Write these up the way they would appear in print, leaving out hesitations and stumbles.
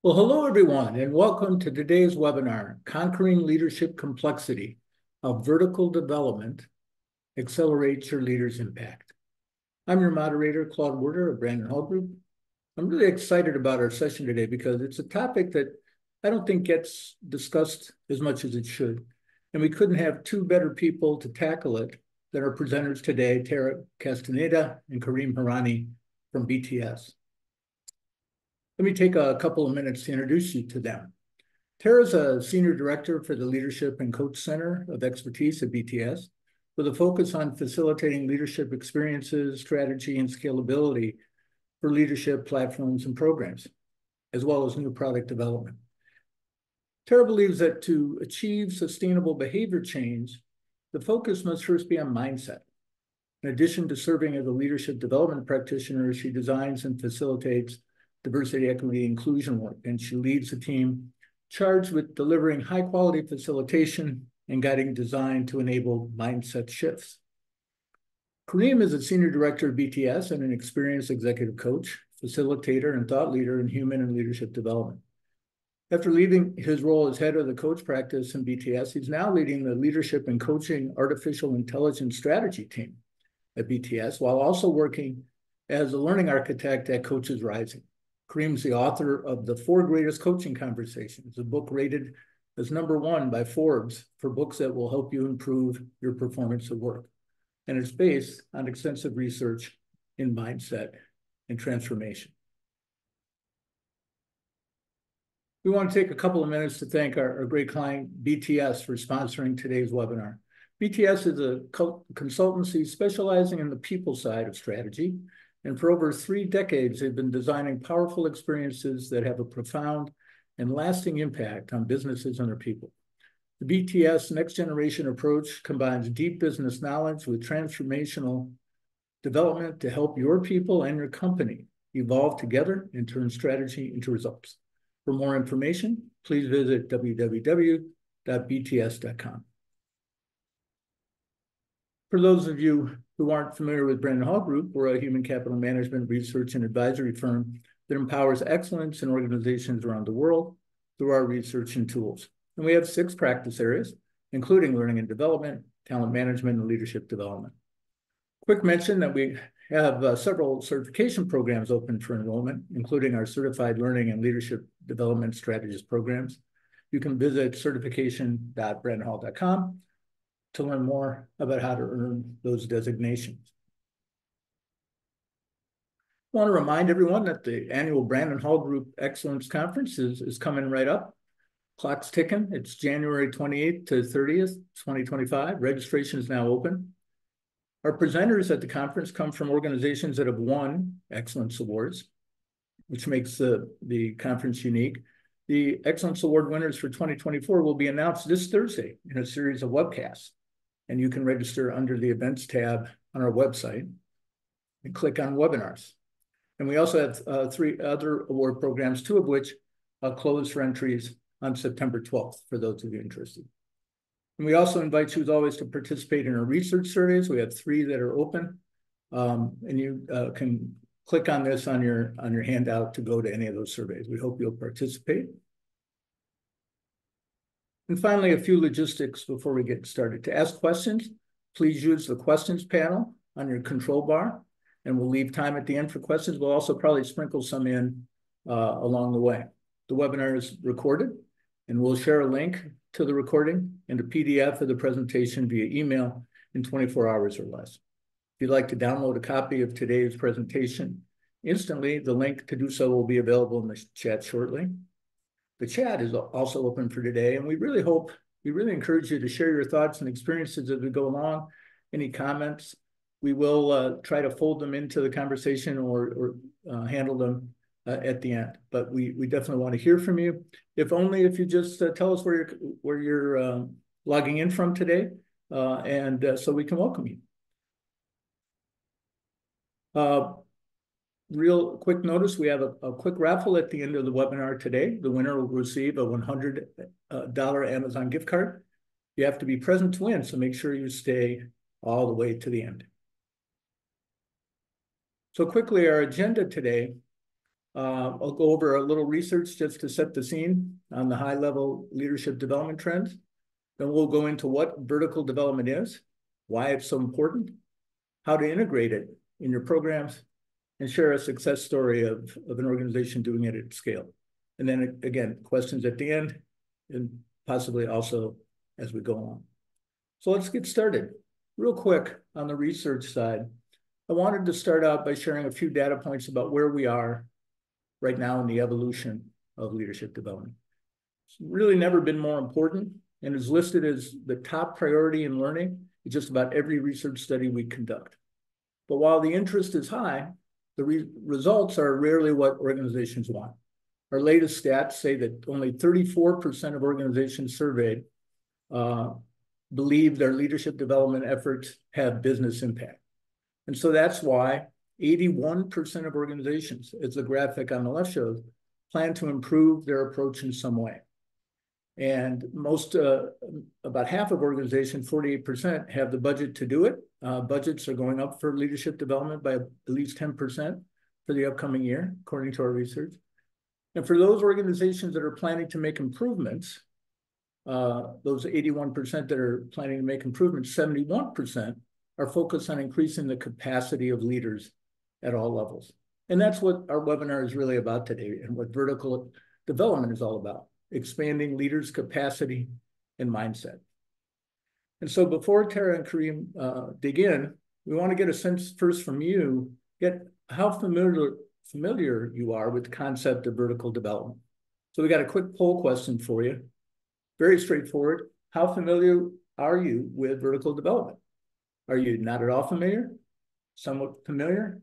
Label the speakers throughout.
Speaker 1: Well, hello everyone, and welcome to today's webinar, Conquering Leadership Complexity, how Vertical Development Accelerates Your Leader's Impact. I'm your moderator, Claude Werder of Brandon Hall Group. I'm really excited about our session today because it's a topic that I don't think gets discussed as much as it should. And we couldn't have two better people to tackle it than our presenters today, Tara Castaneda and Kareem Harani from BTS. Let me take a couple of minutes to introduce you to them. Tara is a Senior Director for the Leadership and Coach Center of Expertise at BTS, with a focus on facilitating leadership experiences, strategy, and scalability for leadership platforms and programs, as well as new product development. Tara believes that to achieve sustainable behavior change, the focus must first be on mindset. In addition to serving as a leadership development practitioner, she designs and facilitates diversity, equity, inclusion work, and she leads a team charged with delivering high-quality facilitation and guiding design to enable mindset shifts. Kareem is a Senior Director of BTS and an experienced executive coach, facilitator, and thought leader in human and leadership development. After leaving his role as head of the coach practice in BTS, he's now leading the leadership and coaching artificial intelligence strategy team at BTS, while also working as a learning architect at Coaches Rising. Kareem's the author of The 4 Greatest Coaching Conversations, a book rated as #1 by Forbes for books that will help you improve your performance at work. And it's based on extensive research in mindset and transformation. We want to take a couple of minutes to thank our great client, BTS, for sponsoring today's webinar. BTS is a consultancy specializing in the people side of strategy. And for over 3 decades, they've been designing powerful experiences that have a profound and lasting impact on businesses and their people. The BTS Next Generation approach combines deep business knowledge with transformational development to help your people and your company evolve together and turn strategy into results. For more information, please visit www.bts.com. For those of you who aren't familiar with Brandon Hall Group, we're a human capital management research and advisory firm that empowers excellence in organizations around the world through our research and tools. And we have 6 practice areas, including learning and development, talent management, and leadership development. Quick mention that we have several certification programs open for enrollment, including our Certified Learning and Leadership Development Strategist programs. You can visit certification.brandonhall.com to learn more about how to earn those designations. I want to remind everyone that the annual Brandon Hall Group Excellence Conference is coming right up. Clock's ticking. It's January 28th to 30th, 2025. Registration is now open. Our presenters at the conference come from organizations that have won Excellence Awards, which makes the conference unique. The Excellence Award winners for 2024 will be announced this Thursday in a series of webcasts. And you can register under the events tab on our website and click on webinars. And we also have 3 other award programs, 2 of which close for entries on September 12th, for those of you interested. And we also invite you, as always, to participate in our research surveys. We have 3 that are open, and you can click on this on your handout to go to any of those surveys. We hope you'll participate. And finally, a few logistics before we get started. To ask questions, please use the questions panel on your control bar, and we'll leave time at the end for questions. We'll also probably sprinkle some in along the way. The webinar is recorded, and we'll share a link to the recording and a PDF of the presentation via email in 24 hours or less. If you'd like to download a copy of today's presentation instantly, the link to do so will be available in the chat shortly. The chat is also open for today, and we really encourage you to share your thoughts and experiences as we go along. Any comments, we will try to fold them into the conversation or handle them at the end. But we definitely want to hear from you. If you just tell us where you're logging in from today, and so we can welcome you. Real quick notice, we have a quick raffle at the end of the webinar today. The winner will receive a $100 Amazon gift card. You have to be present to win, so make sure you stay all the way to the end. So quickly, our agenda today I'll go over a little research just to set the scene on the high-level leadership development trends. Then we'll go into what vertical development is, why it's so important, how to integrate it in your programs, and share a success story of an organization doing it at scale. And then again, questions at the end, and possibly also as we go on. So let's get started. Real quick on the research side, I wanted to start out by sharing a few data points about where we are right now in the evolution of leadership development. It's really never been more important and is listed as the top priority in learning in just about every research study we conduct. But while the interest is high, the results are rarely what organizations want. Our latest stats say that only 34% of organizations surveyed believe their leadership development efforts have business impact. And so that's why 81% of organizations, as the graphic on the left shows, plan to improve their approach in some way. And about half of organizations, 48%, have the budget to do it. Budgets are going up for leadership development by at least 10% for the upcoming year, according to our research. And for those organizations that are planning to make improvements, those 81% that are planning to make improvements, 71% are focused on increasing the capacity of leaders at all levels. And that's what our webinar is really about today and what vertical development is all about, expanding leaders' capacity and mindset. And so before Tara and Kareem dig in, we want to get a sense first from you, get how familiar you are with the concept of vertical development. So we got a quick poll question for you. Very straightforward. How familiar are you with vertical development? Are you not at all familiar, somewhat familiar,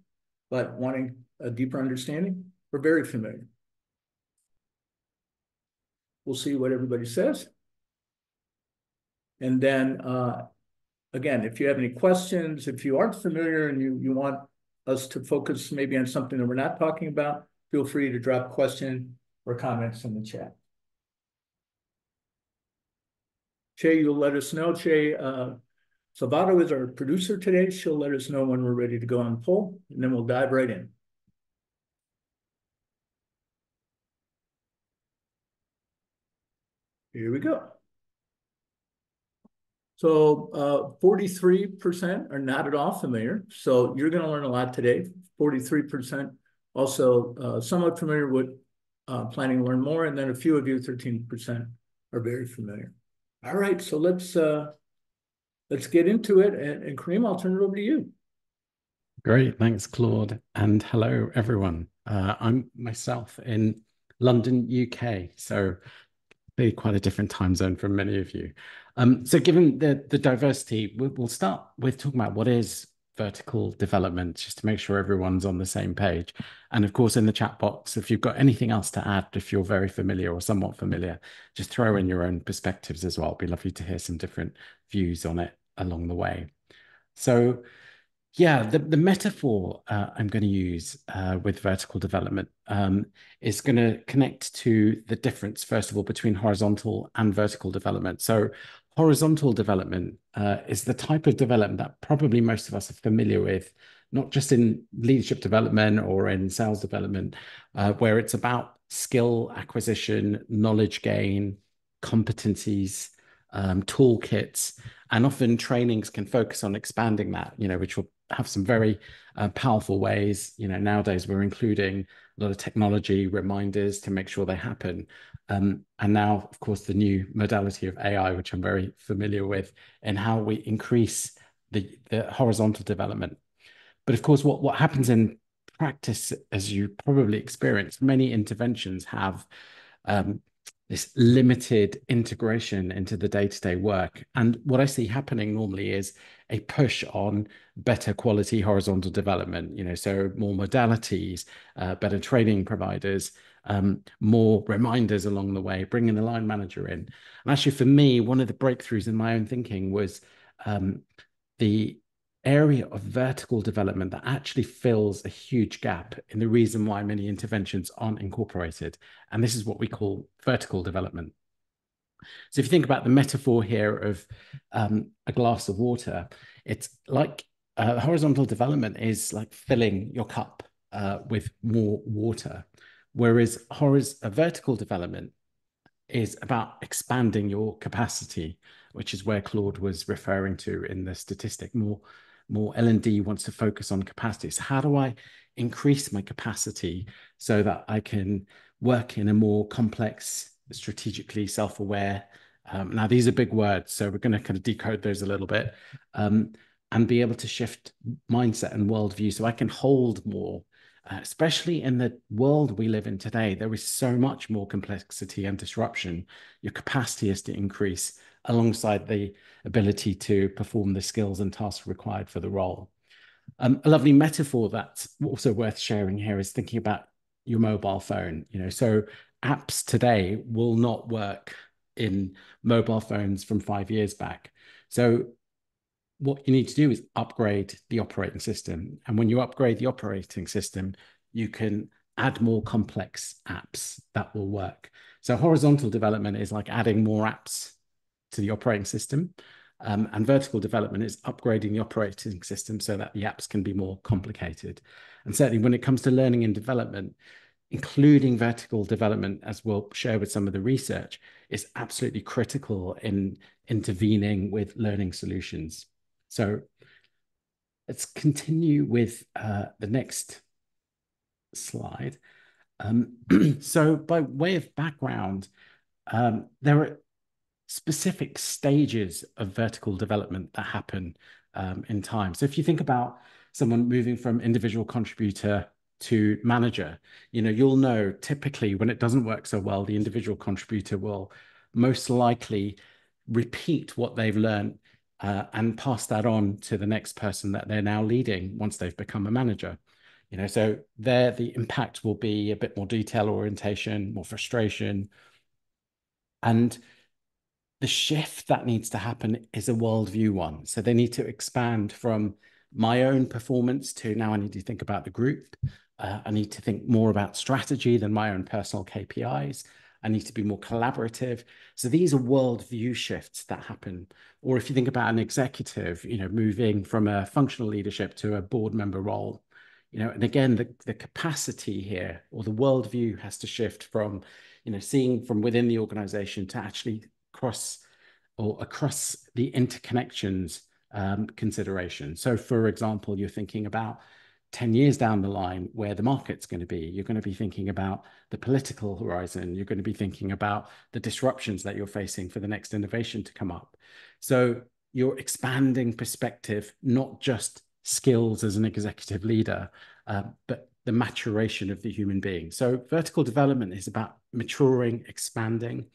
Speaker 1: but wanting a deeper understanding, or very familiar? We'll see what everybody says. And then, again, if you have any questions, if you aren't familiar and you want us to focus maybe on something that we're not talking about, feel free to drop question or comments in the chat. Che, you'll let us know. Che Salvato is our producer today. She'll let us know when we're ready to go on poll, and then we'll dive right in. Here we go. So 43% are not at all familiar. So you're going to learn a lot today. 43% also somewhat familiar with planning to learn more. And then a few of you, 13%, are very familiar. All right, so let's get into it. And Kareem, I'll turn it over to you.
Speaker 2: Great, thanks, Claude. And hello, everyone. I'm myself in London, UK. So quite a different time zone from many of you. So given the diversity, we'll start with talking about what is vertical development, just to make sure everyone's on the same page. And of course, in the chat box, if you've got anything else to add, if you're very familiar or somewhat familiar, just throw in your own perspectives as well. It'd be lovely to hear some different views on it along the way. So yeah, the metaphor I'm going to use with vertical development is going to connect to the difference, first of all, between horizontal and vertical development. So horizontal development is the type of development that probably most of us are familiar with, not just in leadership development or in sales development, where it's about skill acquisition, knowledge gain, competencies, toolkits, and often trainings can focus on expanding that, which will have some very powerful ways. Nowadays we're including a lot of technology reminders to make sure they happen. And now, of course, the new modality of AI, which I'm very familiar with, and how we increase the horizontal development. But of course, what happens in practice, as you probably experience, many interventions have this limited integration into the day-to-day work. And what I see happening normally is a push on better quality horizontal development, so more modalities, better training providers, more reminders along the way, bringing the line manager in. And actually, for me, one of the breakthroughs in my own thinking was the area of vertical development that actually fills a huge gap in the reason why many interventions aren't incorporated. And this is what we call vertical development. So if you think about the metaphor here of a glass of water, it's like horizontal development is like filling your cup. with more water. Whereas vertical development is about expanding your capacity, which is where Claude was referring to in the statistic. More L&D wants to focus on capacity. So how do I increase my capacity so that I can work in a more complex, strategically self-aware, now these are big words, so we're going to kind of decode those a little bit, and be able to shift mindset and worldview so I can hold more. Especially in the world we live in today, there is so much more complexity and disruption. Your capacity is to increase alongside the ability to perform the skills and tasks required for the role. A lovely metaphor that's also worth sharing here is thinking about your mobile phone. So apps today will not work in mobile phones from 5 years back. So what you need to do is upgrade the operating system. And when you upgrade the operating system, you can add more complex apps that will work. So horizontal development is like adding more apps to the operating system. And vertical development is upgrading the operating system so that the apps can be more complicated. And certainly when it comes to learning and development, including vertical development, as we'll share with some of the research, is absolutely critical in intervening with learning solutions. So let's continue with the next slide. So by way of background, there are specific stages of vertical development that happen in time. So if you think about someone moving from individual contributor to manager, you'll know typically when it doesn't work so well, the individual contributor will most likely repeat what they've learned and pass that on to the next person that they're now leading once they've become a manager. So there the impact will be a bit more detail orientation, more frustration. And the shift that needs to happen is a worldview one. So they need to expand from my own performance to now I need to think about the group. I need to think more about strategy than my own personal KPIs. I need to be more collaborative. So these are worldview shifts that happen. Or if you think about an executive, moving from a functional leadership to a board member role, and again, the capacity here or the worldview has to shift from, seeing from within the organization to actually across the interconnections consideration. So for example, you're thinking about 10 years down the line where the market's going to be. You're going to be thinking about the political horizon. You're going to be thinking about the disruptions that you're facing for the next innovation to come up. So you're expanding perspective, not just skills as an executive leader, but the maturation of the human being. So vertical development is about maturing, expanding,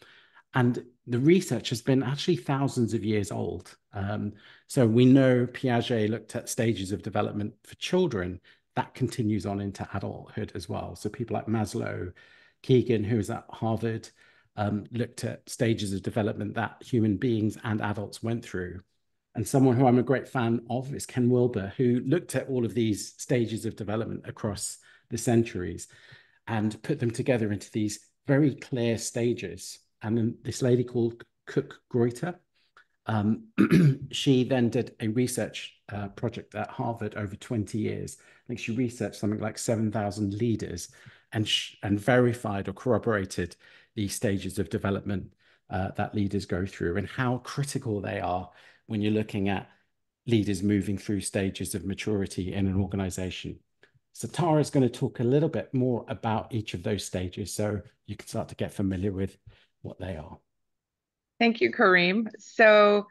Speaker 2: and the research has been actually thousands of years old. So we know Piaget looked at stages of development for children. That continues on into adulthood as well. So people like Maslow, Keegan, who was at Harvard, looked at stages of development that human beings and adults went through. And someone who I'm a great fan of is Ken Wilber, who looked at all of these stages of development across the centuries and put them together into these very clear stages. And then this lady called Cook-Greuter, she then did a research project at Harvard over 20 years. I think she researched something like 7,000 leaders and verified or corroborated the stages of development that leaders go through and how critical they are when you're looking at leaders moving through stages of maturity in an organization. So Tara is going to talk a little bit more about each of those stages so you can start to get familiar with what they are.
Speaker 3: Thank you, Kareem. So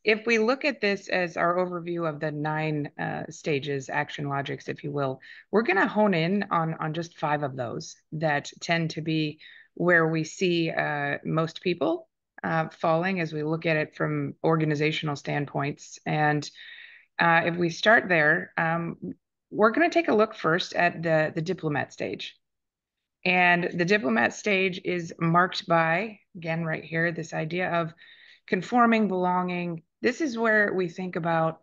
Speaker 3: if we look at this as our overview of the 9 stages, action logics, if you will, we're going to hone in on just 5 of those that tend to be where we see most people falling as we look at it from organizational standpoints. And if we start there, we're going to take a look first at the diplomat stage. And the diplomat stage is marked by, again, right here, this idea of conforming, belonging. This is where we think about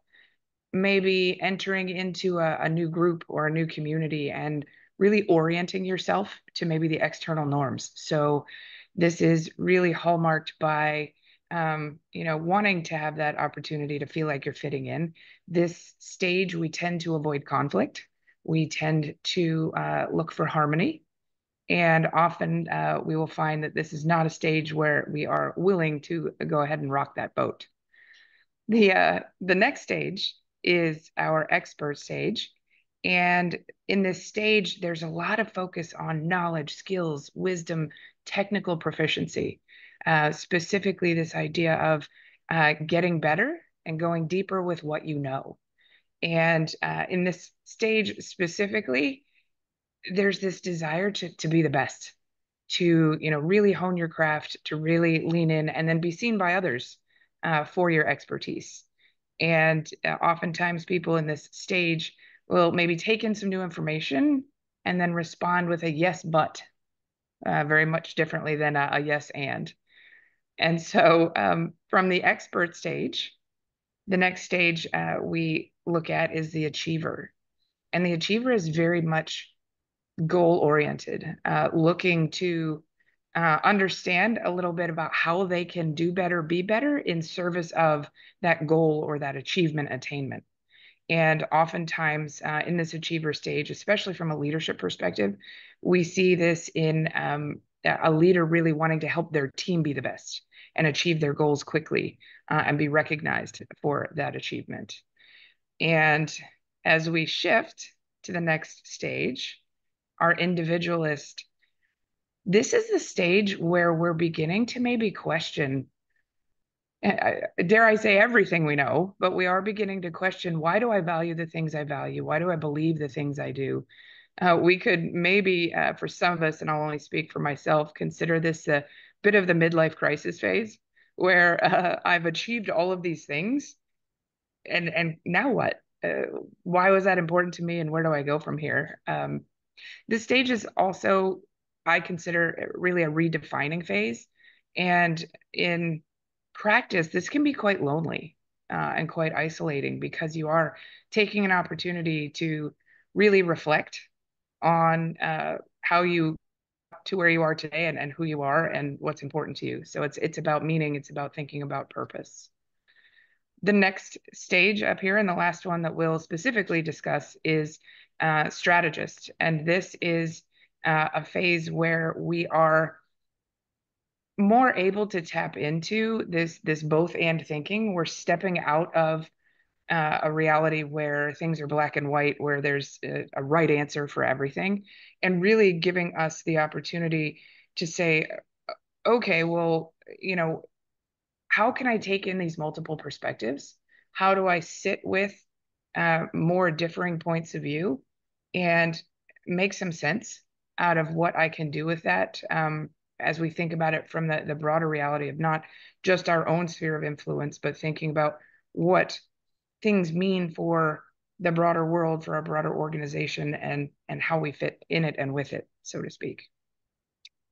Speaker 3: maybe entering into a new group or a new community and really orienting yourself to maybe the external norms. So this is really hallmarked by, wanting to have that opportunity to feel like you're fitting in. This stage, we tend to avoid conflict. we tend to look for harmony. And often we will find that this is not a stage where we are willing to go ahead and rock that boat. The next stage is our expert stage. And in this stage, there's a lot of focus on knowledge, skills, wisdom, technical proficiency, specifically this idea of getting better and going deeper with what you know. And in this stage specifically, there's this desire to be the best, to really hone your craft, to really lean in and then be seen by others for your expertise. And oftentimes people in this stage will maybe take in some new information and then respond with a yes, but very much differently than a yes, and. And so from the expert stage, the next stage we look at is the achiever. And the achiever is very much goal oriented, looking to understand a little bit about how they can do better, be better in service of that goal or that achievement attainment. And oftentimes in this achiever stage, especially from a leadership perspective, we see this in a leader really wanting to help their team be the best and achieve their goals quickly and be recognized for that achievement. And as we shift to the next stage, our individualist, this is the stage where we're beginning to maybe question, dare I say, everything we know, but we are beginning to question, why do I value the things I value? Why do I believe the things I do? We could maybe, for some of us, and I'll only speak for myself, consider this a bit of the midlife crisis phase, where I've achieved all of these things, and now what? Why was that important to me, and where do I go from here? This stage is also, I consider, really a redefining phase. And in practice, this can be quite lonely and quite isolating because you are taking an opportunity to really reflect on how you to where you are today and who you are and what's important to you. So it's about meaning, it's about thinking about purpose. The next stage up here, and the last one that we'll specifically discuss, is strategist. And this is a phase where we are more able to tap into this both and thinking. We're stepping out of a reality where things are black and white, where there's a right answer for everything, and really giving us the opportunity to say, okay, well, how can I take in these multiple perspectives? How do I sit with more differing points of view and make some sense out of what I can do with that as we think about it from the broader reality of not just our own sphere of influence, but thinking about what things mean for the broader world, for our broader organization, and how we fit in it and with it, so to speak.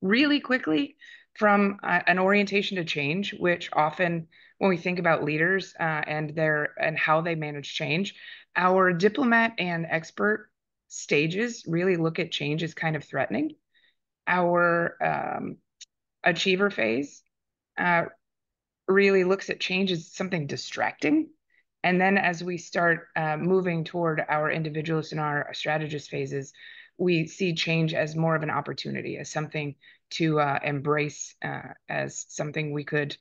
Speaker 3: Really quickly, from an orientation to change, which often when we think about leaders and how they manage change, our diplomat and expert stages really look at change as kind of threatening. Our achiever phase really looks at change as something distracting. And then as we start moving toward our individualist and our strategist phases, we see change as more of an opportunity, as something to embrace, as something we could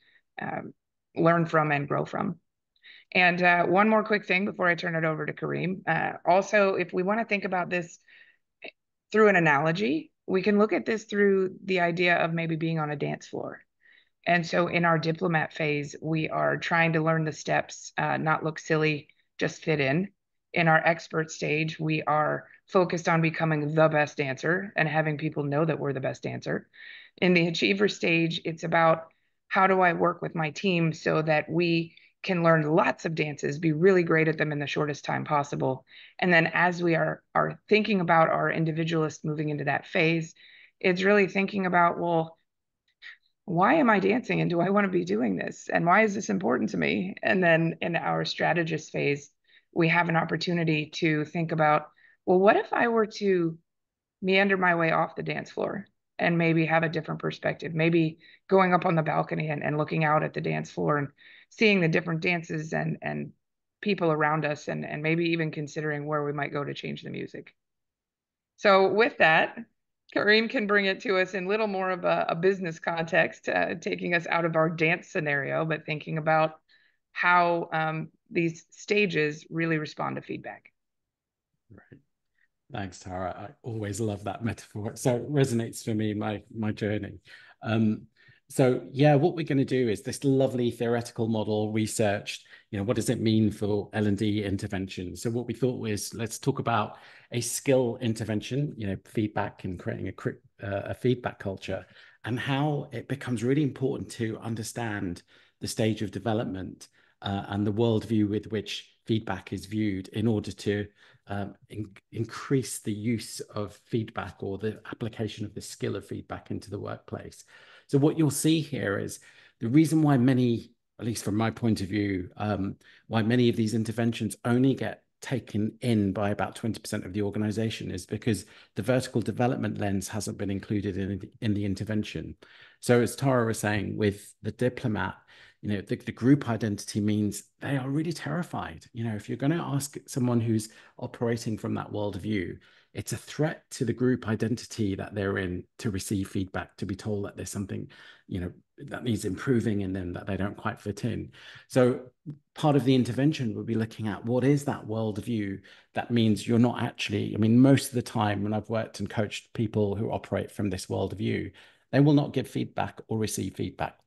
Speaker 3: learn from and grow from. And one more quick thing before I turn it over to Kareem. Also, if we want to think about this through an analogy, we can look at this through the idea of maybe being on a dance floor. And so in our diplomat phase, we are trying to learn the steps, not look silly, just fit in. In our expert stage, we are focused on becoming the best dancer and having people know that we're the best dancer. In the achiever stage, it's about how do I work with my team so that we can learn lots of dances, be really great at them in the shortest time possible. And then as we are thinking about our individualist moving into that phase, it's really thinking about, well, why am I dancing and do I want to be doing this? And why is this important to me? And then in our strategist phase, we have an opportunity to think about, well, what if I were to meander my way off the dance floor and maybe have a different perspective, maybe going up on the balcony and looking out at the dance floor and seeing the different dances and people around us and maybe even considering where we might go to change the music. So with that, Kareem can bring it to us in little more of a business context, taking us out of our dance scenario, but thinking about how these stages really respond to feedback.
Speaker 2: Right. Thanks, Tara. I always love that metaphor. So it resonates for me in my journey. So yeah, what we're going to do is this lovely theoretical model researched, what does it mean for L&D intervention? So what we thought was, let's talk about a skill intervention, feedback and creating a feedback culture, and how it becomes really important to understand the stage of development and the worldview with which feedback is viewed in order to increase the use of feedback or the application of the skill of feedback into the workplace. So what you'll see here is the reason why many, at least from my point of view, why many of these interventions only get taken in by about 20% of the organization is because the vertical development lens hasn't been included in the intervention. So as Tara was saying, with the diplomat, the group identity means they are really terrified. If you're going to ask someone who's operating from that worldview, it's a threat to the group identity that they're in to receive feedback, to be told that there's something, that needs improving in them, that they don't quite fit in. So part of the intervention will be looking at what is that worldview that means you're not actually, most of the time when I've worked and coached people who operate from this worldview, they will not give feedback or receive feedback,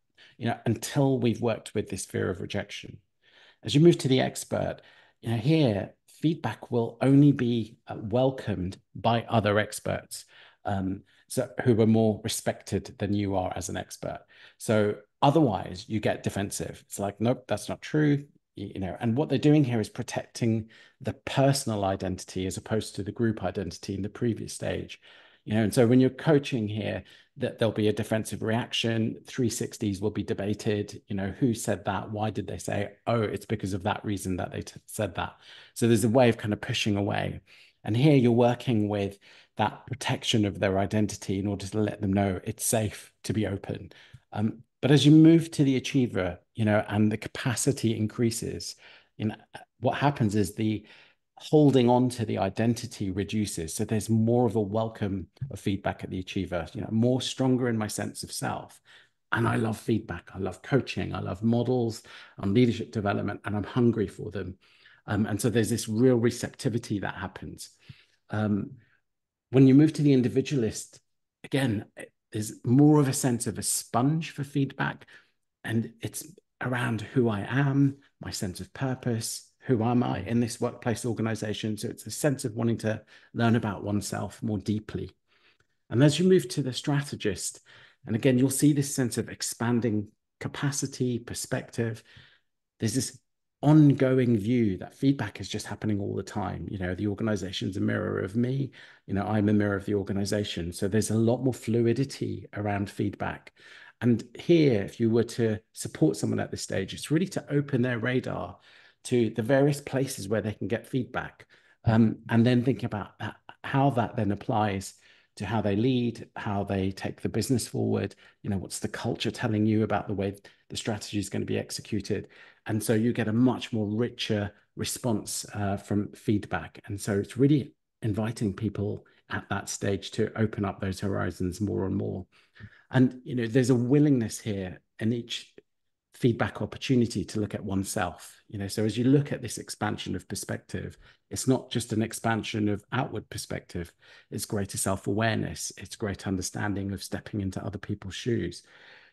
Speaker 2: until we've worked with this fear of rejection. As you move to the expert, here feedback will only be welcomed by other experts, so who are more respected than you are as an expert. So otherwise, you get defensive. It's like, nope, that's not true. And what they're doing here is protecting the personal identity as opposed to the group identity in the previous stage. And so when you're coaching here, that there'll be a defensive reaction, 360s will be debated, who said that, why did they say, oh, it's because of that reason that they said that. So there's a way of kind of pushing away. And here you're working with that protection of their identity in order to let them know it's safe to be open. But as you move to the achiever, and the capacity increases, what happens is the holding on to the identity reduces. So there's more of a welcome of feedback at the achiever, more stronger in my sense of self. And I love feedback. I love coaching. I love models on leadership development, and I'm hungry for them. And so there's this real receptivity that happens. When you move to the individualist, again, there's more of a sense of a sponge for feedback. And it's around who I am, my sense of purpose, who am I in this workplace organization? So it's a sense of wanting to learn about oneself more deeply. And as you move to the strategist, and again, you'll see this sense of expanding capacity, perspective. There's this ongoing view that feedback is just happening all the time. The organization's a mirror of me. I'm a mirror of the organization. So there's a lot more fluidity around feedback. And here, if you were to support someone at this stage, it's really to open their radar to the various places where they can get feedback, and then think about how that then applies to how they lead, how they take the business forward. What's the culture telling you about the way the strategy is going to be executed? And so you get a much more richer response from feedback. And so it's really inviting people at that stage to open up those horizons more and more. And, there's a willingness here in each feedback opportunity to look at oneself. So as you look at this expansion of perspective, it's not just an expansion of outward perspective, it's greater self-awareness, it's greater understanding of stepping into other people's shoes.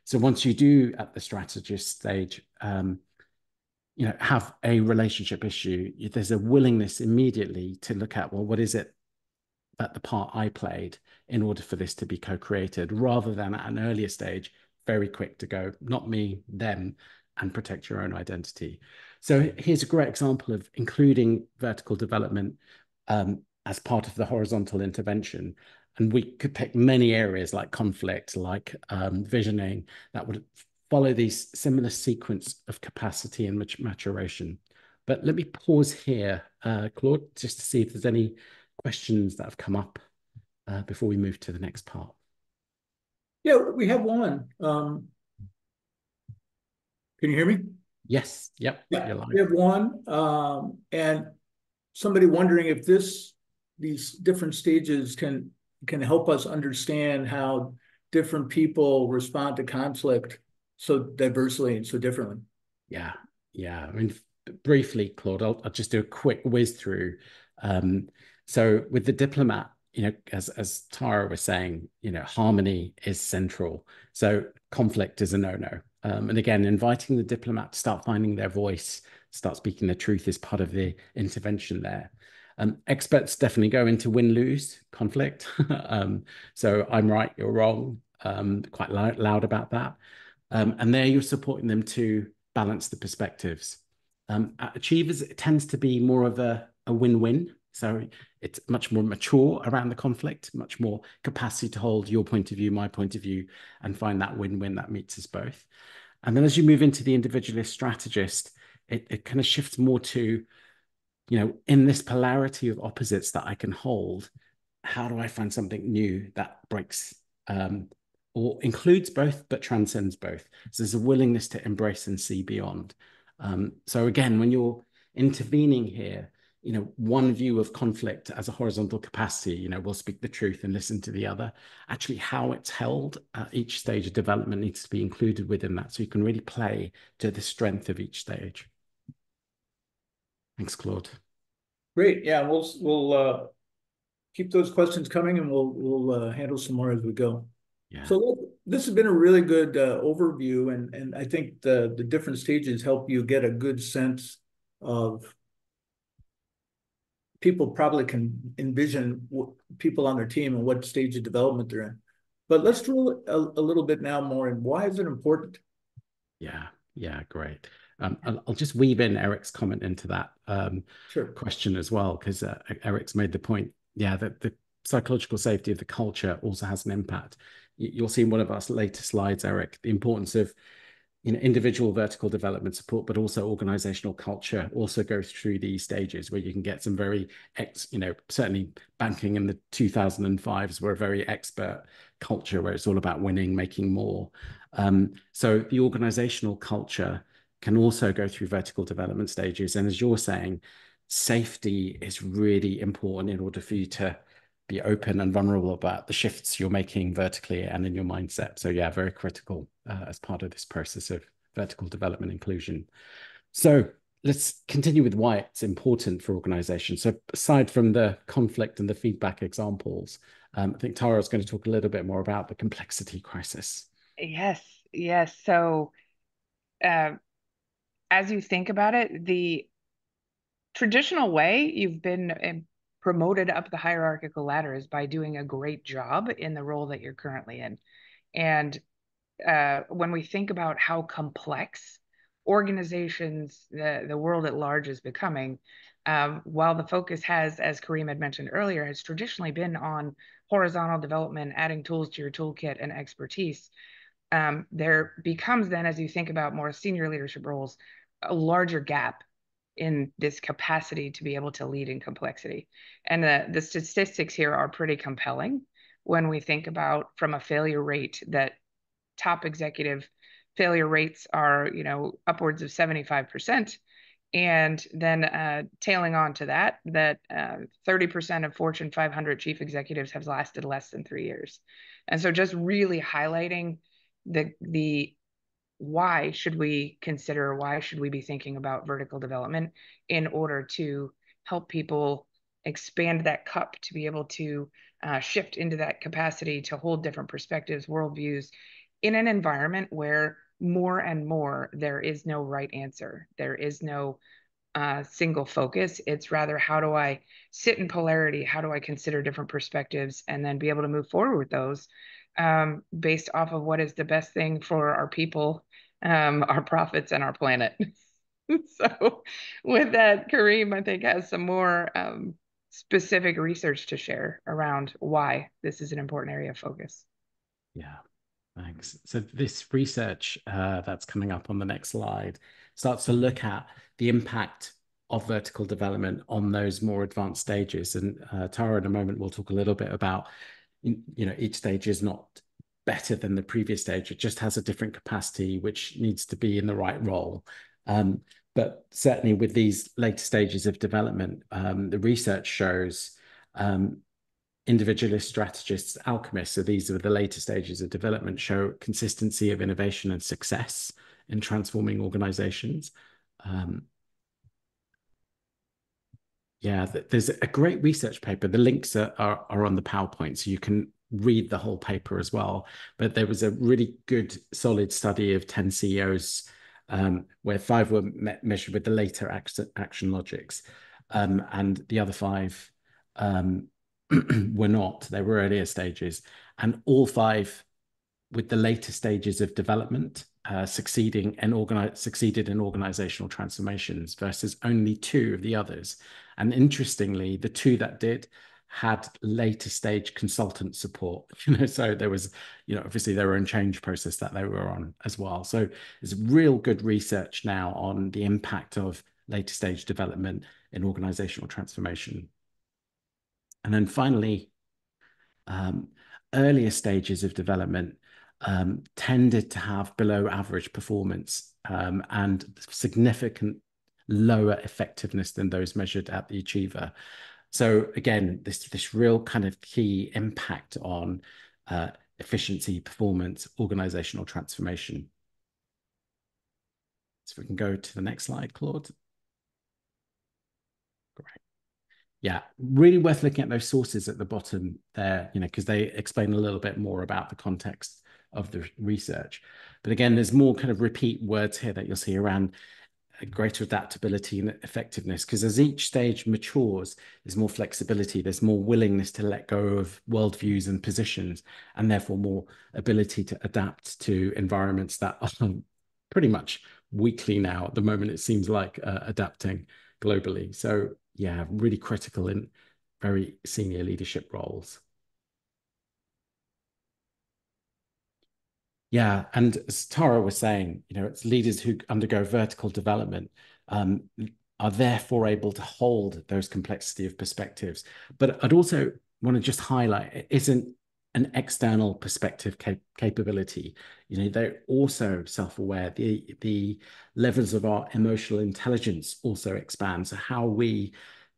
Speaker 2: So once you do at the strategist stage, have a relationship issue, there's a willingness immediately to look at, well, what is it that the part I played in order for this to be co-created, rather than at an earlier stage, very quick to go, not me, them, and protect your own identity. So here's a great example of including vertical development as part of the horizontal intervention. And we could pick many areas like conflict, like visioning, that would follow these similar sequence of capacity and maturation. But let me pause here, Claude, just to see if there's any questions that have come up before we move to the next part.
Speaker 1: Yeah, we have one. Can you hear me?
Speaker 2: Yes. Yep.
Speaker 1: Yeah, we have one. And somebody wondering if this these different stages can help us understand how different people respond to conflict so diversely and so differently.
Speaker 2: Yeah, yeah. I mean, briefly, Claude, I'll just do a quick whiz through. So with the diplomat, as Tara was saying, harmony is central. So conflict is a no-no. And again, inviting the diplomat to start finding their voice, start speaking the truth is part of the intervention there. Experts definitely go into win-lose conflict. So I'm right, you're wrong. Quite loud about that. And there you're supporting them to balance the perspectives. Achievers, it tends to be more of a win-win. So it's much more mature around the conflict, much more capacity to hold your point of view, my point of view, and find that win-win that meets us both. And then as you move into the individualist strategist, it kind of shifts more to, in this polarity of opposites that I can hold, how do I find something new that breaks or includes both but transcends both? So there's a willingness to embrace and see beyond. So again, when you're intervening here, one view of conflict as a horizontal capacity, we'll speak the truth and listen to the other. Actually, how it's held at each stage of development needs to be included within that, so you can really play to the strength of each stage. Thanks, Claude.
Speaker 1: Great. Yeah, we'll keep those questions coming, and we'll handle some more as we go.
Speaker 2: Yeah.
Speaker 1: So this has been a really good overview, and I think the different stages help you get a good sense of people probably can envision people on their team and what stage of development they're in. But let's drill a little bit now more in why is it important?
Speaker 2: Yeah, great. I'll just weave in Eric's comment into that
Speaker 1: Sure.
Speaker 2: question as well, because Eric's made the point, that the psychological safety of the culture also has an impact. You'll see in one of our later slides, Eric, the importance of individual vertical development support, but also organizational culture also goes through these stages where you can get some very, certainly banking in the 2005s were a very expert culture where it's all about winning, making more. So the organizational culture can also go through vertical development stages. And as you're saying, safety is really important in order for you to be open and vulnerable about the shifts you're making vertically and in your mindset. So yeah, very critical as part of this process of vertical development inclusion. So let's continue with why it's important for organizations. So aside from the conflict and the feedback examples, I think Tara is going to talk a little bit more about the complexity crisis.
Speaker 3: Yes. So as you think about it, the traditional way you've been promoted up the hierarchical ladder is by doing a great job in the role that you're currently in. And when we think about how complex organizations, the world at large is becoming, while the focus has, as Kareem had mentioned earlier, has traditionally been on horizontal development, adding tools to your toolkit and expertise, there becomes then, as you think about more senior leadership roles, a larger gap in this capacity to be able to lead in complexity. And the statistics here are pretty compelling when we think about from a failure rate that top executive failure rates are, upwards of 75%. And then tailing on to that 30% of Fortune 500 chief executives have lasted less than 3 years. And so just really highlighting the why should we be thinking about vertical development in order to help people expand that cup to be able to shift into that capacity to hold different perspectives, worldviews in an environment where more and more there is no right answer. There is no single focus. It's rather, how do I sit in polarity? How do I consider different perspectives and then be able to move forward with those based off of what is the best thing for our people, our profits, and our planet. So with that, Kareem, I think, has some more specific research to share around why this is an important area of focus.
Speaker 2: Yeah, thanks. So this research that's coming up on the next slide starts to look at the impact of vertical development on those more advanced stages. And Tara, in a moment, will talk a little bit about, each stage is not better than the previous stage. It just has a different capacity, which needs to be in the right role. But certainly with these later stages of development, the research shows Individualists, strategists, alchemists, so these are the later stages of development, show consistency of innovation and success in transforming organizations. Yeah, there's a great research paper. The links are on the PowerPoint, so you can read the whole paper as well. But there was a really good, solid study of 10 CEOs where 5 were measured with the later action logics, and the other 5 were not. They were earlier stages, and all 5 with the later stages of development succeeded in organizational transformations versus only 2 of the others. And interestingly, the 2 that did had later stage consultant support, so there was, obviously their own change process that they were on as well. So there's real good research now on the impact of later stage development in organizational transformation. And then finally, earlier stages of development tended to have below average performance and significant lower effectiveness than those measured at the achiever. So again, this real kind of key impact on efficiency, performance, organizational transformation. So we can go to the next slide, Claude. Great. Yeah, really worth looking at those sources at the bottom there, because they explain a little bit more about the context of the research. But again, there's more kind of repeat words here that you'll see around greater adaptability and effectiveness, because as each stage matures, there's more flexibility, there's more willingness to let go of worldviews and positions, and therefore more ability to adapt to environments that are pretty much weekly now. At the moment, it seems like adapting globally. So yeah, really critical in very senior leadership roles. Yeah, and as Tara was saying, it's leaders who undergo vertical development are therefore able to hold those complexity of perspectives. But I'd also want to just highlight it isn't an external perspective capability. They're also self-aware. The levels of our emotional intelligence also expand. So how we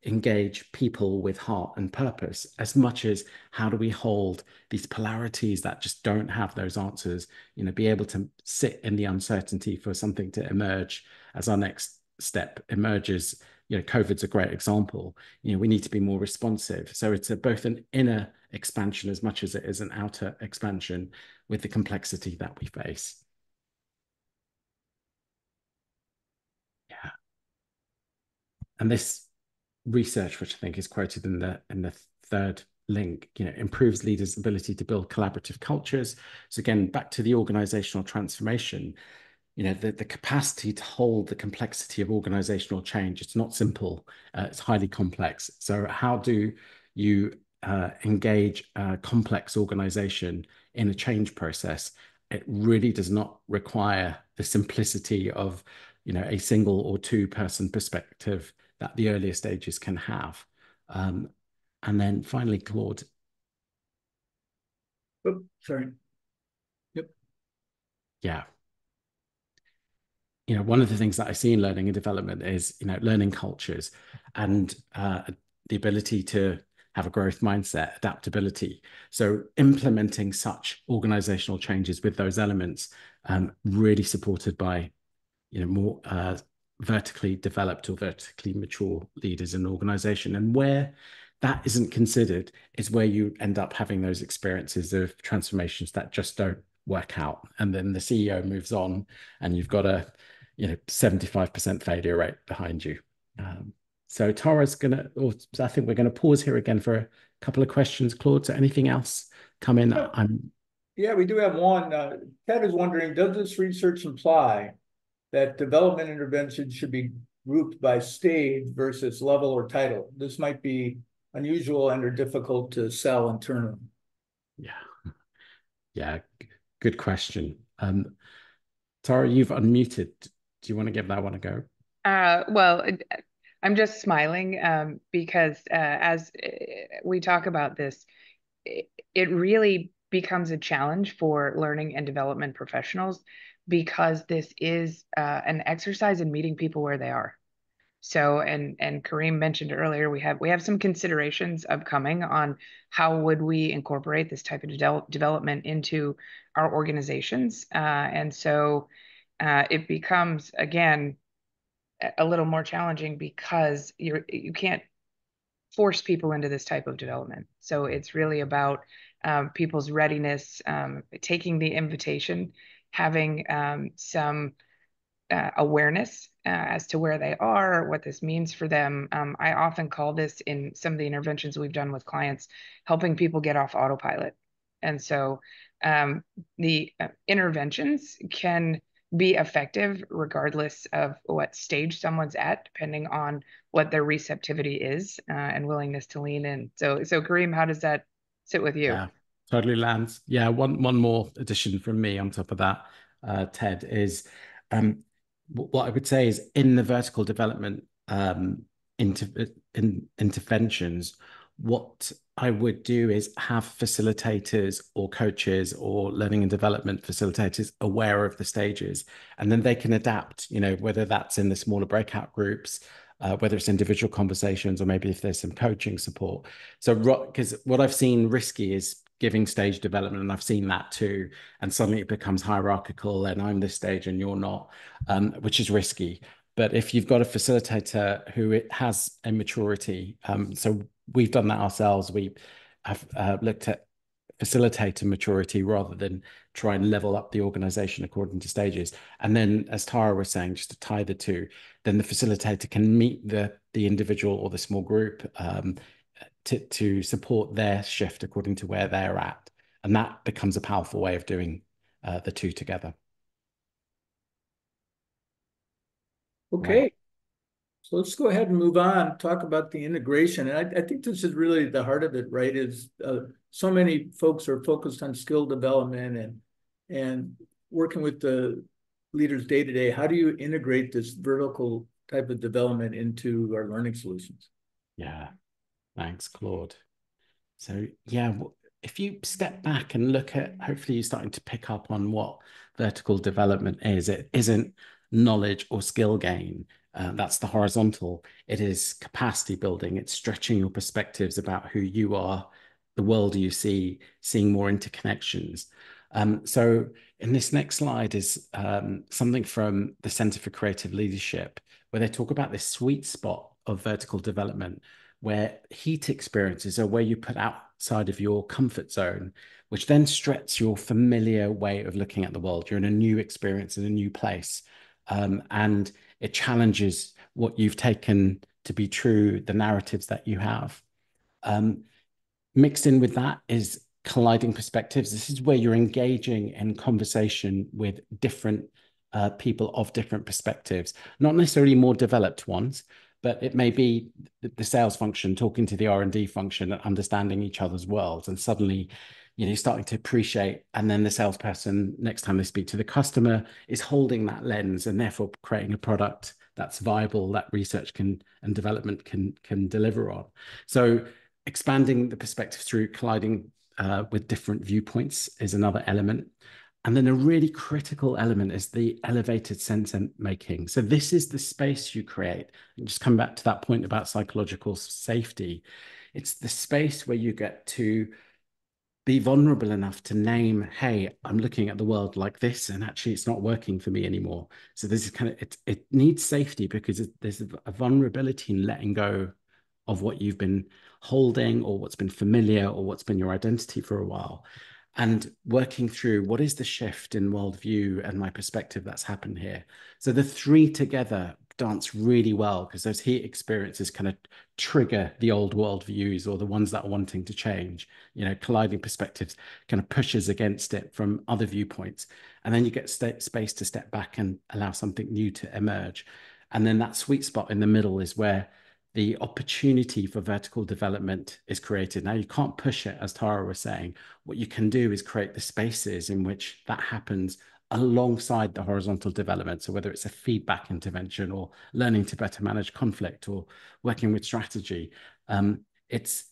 Speaker 2: engage people with heart and purpose, as much as how do we hold these polarities that just don't have those answers, be able to sit in the uncertainty for something to emerge as our next step emerges. COVID's a great example. We need to be more responsive. So it's both an inner expansion as much as it is an outer expansion with the complexity that we face. Yeah. And this research, which I think is quoted in the third link, improves leaders' ability to build collaborative cultures. So again, back to the organizational transformation, the capacity to hold the complexity of organizational change. It's not simple. It's highly complex. So how do you engage a complex organization in a change process? It really does not require the simplicity of, a single or 2-person perspective that the earlier stages can have. And then finally, Claude.
Speaker 1: Oh, sorry. Yep.
Speaker 2: Yeah. One of the things that I see in learning and development is, learning cultures and the ability to have a growth mindset, adaptability. So implementing such organizational changes with those elements, really supported by, more vertically developed or vertically mature leaders in an organization. And where that isn't considered is where you end up having those experiences of transformations that just don't work out. And then the CEO moves on and you've got a 75% failure rate behind you. So Tara's I think we're going to pause here again for a couple of questions. Claude, so anything else come in?
Speaker 1: Yeah, we do have one. Ted is wondering, does this research imply that development interventions should be grouped by stage versus level or title? This might be unusual and or difficult to sell internally.
Speaker 2: Yeah, good question. Tara, you've unmuted. Do you want to give that one a go?
Speaker 3: Well, I'm just smiling because as we talk about this, it really becomes a challenge for learning and development professionals because this is an exercise in meeting people where they are. So, and Kareem mentioned earlier, we have some considerations upcoming on how would we incorporate this type of development into our organizations. And so it becomes, again, a little more challenging because you can't force people into this type of development. So it's really about people's readiness, taking the invitation, having some awareness as to where they are, what this means for them. I often call this, in some of the interventions we've done with clients, helping people get off autopilot. And so the interventions can be effective regardless of what stage someone's at, depending on what their receptivity is and willingness to lean in. So Kareem, how does that sit with you?
Speaker 2: Yeah, totally lands. Yeah, one more addition from me on top of that, Ted, is what I would say is in the vertical development interventions, what I would do is have facilitators or coaches or learning and development facilitators aware of the stages, and then they can adapt, whether that's in the smaller breakout groups, whether it's individual conversations, or maybe if there's some coaching support. So, because what I've seen risky is giving stage development, and I've seen that too. And suddenly it becomes hierarchical, and I'm this stage and you're not, which is risky. But if you've got a facilitator who it has a maturity, so we've done that ourselves. We have looked at facilitator maturity rather than try and level up the organization according to stages. And then, as Tara was saying, just to tie the two, then the facilitator can meet the individual or the small group to support their shift according to where they're at. And that becomes a powerful way of doing the two together.
Speaker 1: Okay.
Speaker 2: Right.
Speaker 1: So let's go ahead and move on, talk about the integration. And I think this is really the heart of it, right? Is so many folks are focused on skill development and working with the leaders day to day. How do you integrate this vertical type of development into our learning solutions?
Speaker 2: Yeah. Thanks, Claude. So yeah, if you step back and look at, hopefully you're starting to pick up on what vertical development is. It isn't knowledge or skill gain. That's the horizontal. It is capacity building. It's stretching your perspectives about who you are, the world you see, seeing more interconnections. So in this next slide is something from the Center for Creative Leadership, where they talk about this sweet spot of vertical development, where heat experiences are where you put outside of your comfort zone, which then stretch your familiar way of looking at the world. You're in a new experience in a new place. And it challenges what you've taken to be true, the narratives that you have. Mixed in with that is colliding perspectives. This is where you're engaging in conversation with different people of different perspectives, not necessarily more developed ones, but it may be the sales function talking to the R&D function and understanding each other's worlds. And suddenly, you're starting to appreciate, and then the salesperson, next time they speak to the customer, is holding that lens and therefore creating a product that's viable, that research and development can deliver on. So expanding the perspective through colliding with different viewpoints is another element. And then a really critical element is the elevated sense making. So this is the space you create. And just come back to that point about psychological safety. It's the space where you get to be vulnerable enough to name, hey, I'm looking at the world like this, and actually it's not working for me anymore. So this is kind of, it needs safety because there's a vulnerability in letting go of what you've been holding or what's been familiar or what's been your identity for a while, and working through what is the shift in worldview and my perspective that's happened here. So the three together dance really well because those heat experiences kind of trigger the old worldviews or the ones that are wanting to change. Colliding perspectives kind of pushes against it from other viewpoints. And then you get space to step back and allow something new to emerge. And then that sweet spot in the middle is where the opportunity for vertical development is created. Now, you can't push it, as Tara was saying. What you can do is create the spaces in which that happens alongside the horizontal development. So whether it's a feedback intervention or learning to better manage conflict or working with strategy, it's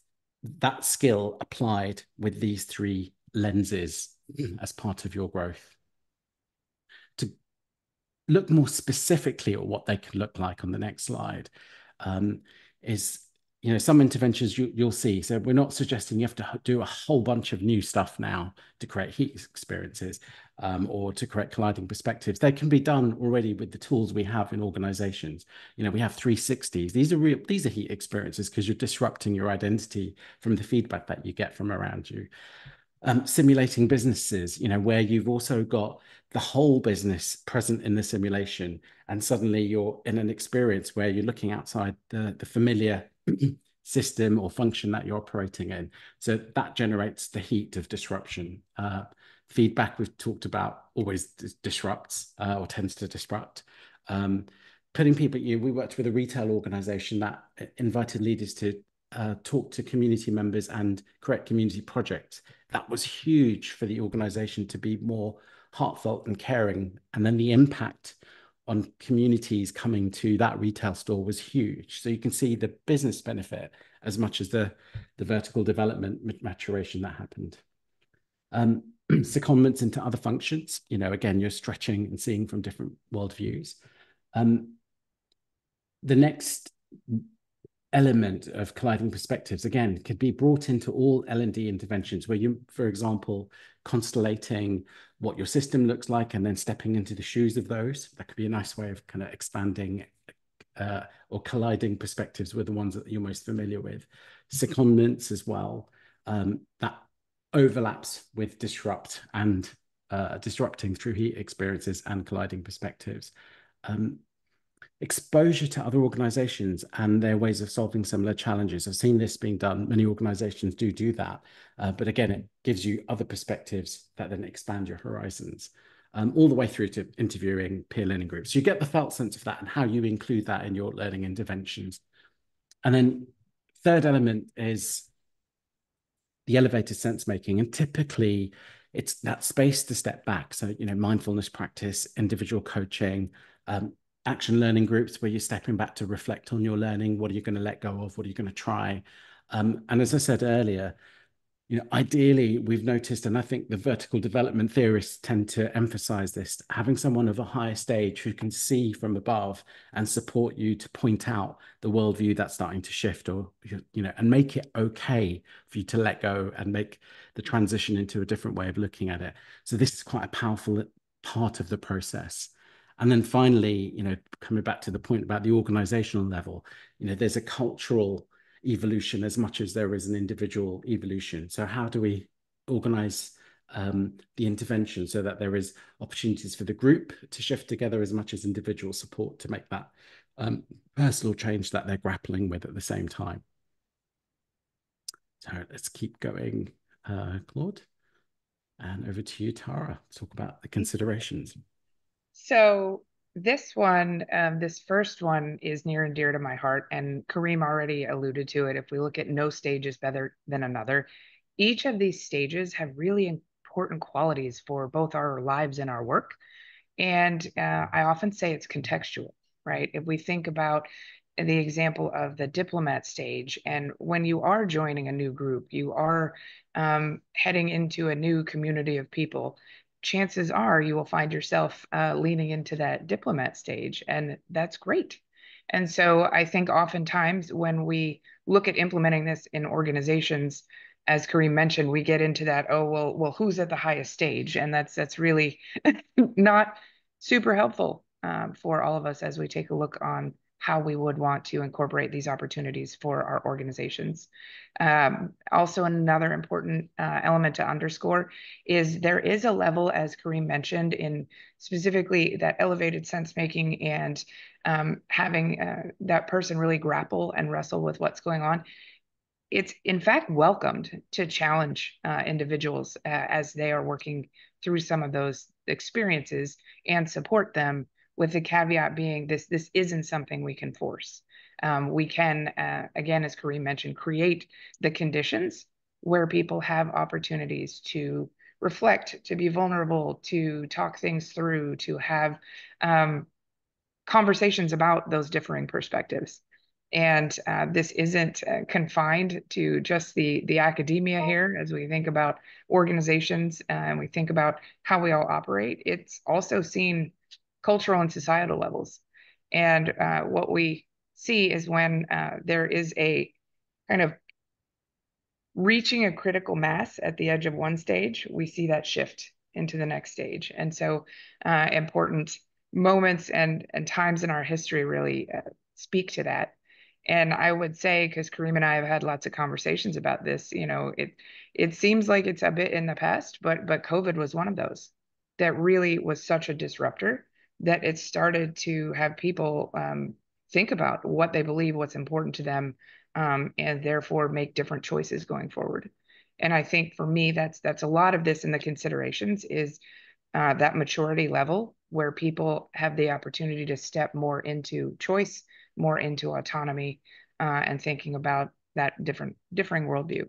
Speaker 2: that skill applied with these three lenses as part of your growth. look more specifically at what they could look like on the next slide, is, some interventions you'll see. So we're not suggesting you have to do a whole bunch of new stuff now to create heat experiences, or to create colliding perspectives. They can be done already with the tools we have in organizations. We have 360s. These are heat experiences because you're disrupting your identity from the feedback that you get from around you. Simulating businesses, where you've also got the whole business present in the simulation, and suddenly you're in an experience where you're looking outside the familiar system or function that you're operating in. So that generates the heat of disruption. Feedback we've talked about always disrupts, or tends to disrupt. Putting people, we worked with a retail organization that invited leaders to talk to community members and create community projects. That was huge for the organization to be more heartfelt and caring. And then the impact on communities coming to that retail store was huge. So you can see the business benefit as much as the vertical development maturation that happened. Secondments into other functions, again, you're stretching and seeing from different worldviews. The next element of colliding perspectives, again, could be brought into all L&D interventions where you, for example, constellating what your system looks like and then stepping into the shoes of those. That could be a nice way of kind of expanding or colliding perspectives with the ones that you're most familiar with. Secondments as well, that overlaps with disrupt and disrupting through heat experiences and colliding perspectives. Exposure to other organizations and their ways of solving similar challenges. I've seen this being done. Many organizations do that. But again, it gives you other perspectives that then expand your horizons, all the way through to interviewing peer learning groups. You get the felt sense of that and how you include that in your learning interventions. And then third element is the elevated sense making. And typically it's that space to step back. So, mindfulness practice, individual coaching, action learning groups where you're stepping back to reflect on your learning. What are you going to let go of? What are you going to try? And as I said earlier, ideally we've noticed, and I think the vertical development theorists tend to emphasize this, having someone of a higher stage who can see from above and support you to point out the worldview that's starting to shift, or, and make it okay for you to let go and make the transition into a different way of looking at it. So this is quite a powerful part of the process. And then finally, coming back to the point about the organizational level, there's a cultural evolution as much as there is an individual evolution. So how do we organize the intervention so that there is opportunities for the group to shift together as much as individual support to make that personal change that they're grappling with at the same time? So let's keep going, Claude. And over to you, Tara, to talk about the considerations.
Speaker 3: So this one, this first one is near and dear to my heart, and Kareem already alluded to it. If we look at no stage is better than another, each of these stages have really important qualities for both our lives and our work. And I often say it's contextual, right? If we think about the example of the diplomat stage, and when you are joining a new group, you are heading into a new community of people, chances are you will find yourself leaning into that diplomat stage, and that's great. And so I think oftentimes when we look at implementing this in organizations, as Kareem mentioned, we get into that, oh, well, who's at the highest stage? And that's really not super helpful for all of us as we take a look on how we would want to incorporate these opportunities for our organizations. Also, another important element to underscore is there is a level, as Kareem mentioned, in specifically that elevated sense making and having that person really grapple and wrestle with what's going on. It's in fact welcomed to challenge individuals as they are working through some of those experiences and support them, with the caveat being this isn't something we can force. We can, again, as Kareem mentioned, create the conditions where people have opportunities to reflect, to be vulnerable, to talk things through, to have conversations about those differing perspectives. And this isn't confined to just the academia here. As we think about organizations and we think about how we all operate, it's also seen cultural and societal levels. And what we see is when there is a kind of reaching a critical mass at the edge of one stage, we see that shift into the next stage. And so important moments and times in our history really speak to that. And I would say, because Kareem and I have had lots of conversations about this, it seems like it's a bit in the past, but COVID was one of those that really was such a disruptor that it started to have people think about what they believe, what's important to them, and therefore make different choices going forward. And I think for me, that's a lot of this in the considerations is that maturity level where people have the opportunity to step more into choice, more into autonomy, and thinking about that differing worldview.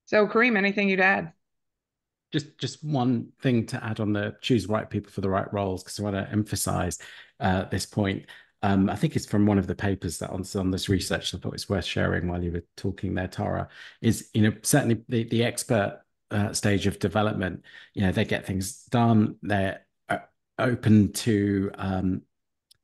Speaker 3: So, Kareem, anything you'd add?
Speaker 2: Just one thing to add on the choose right people for the right roles, because I want to emphasize this point. I think it's from one of the papers that on this research. I thought it's worth sharing while you were talking there, Tara. Is certainly the expert stage of development. They get things done. They're open to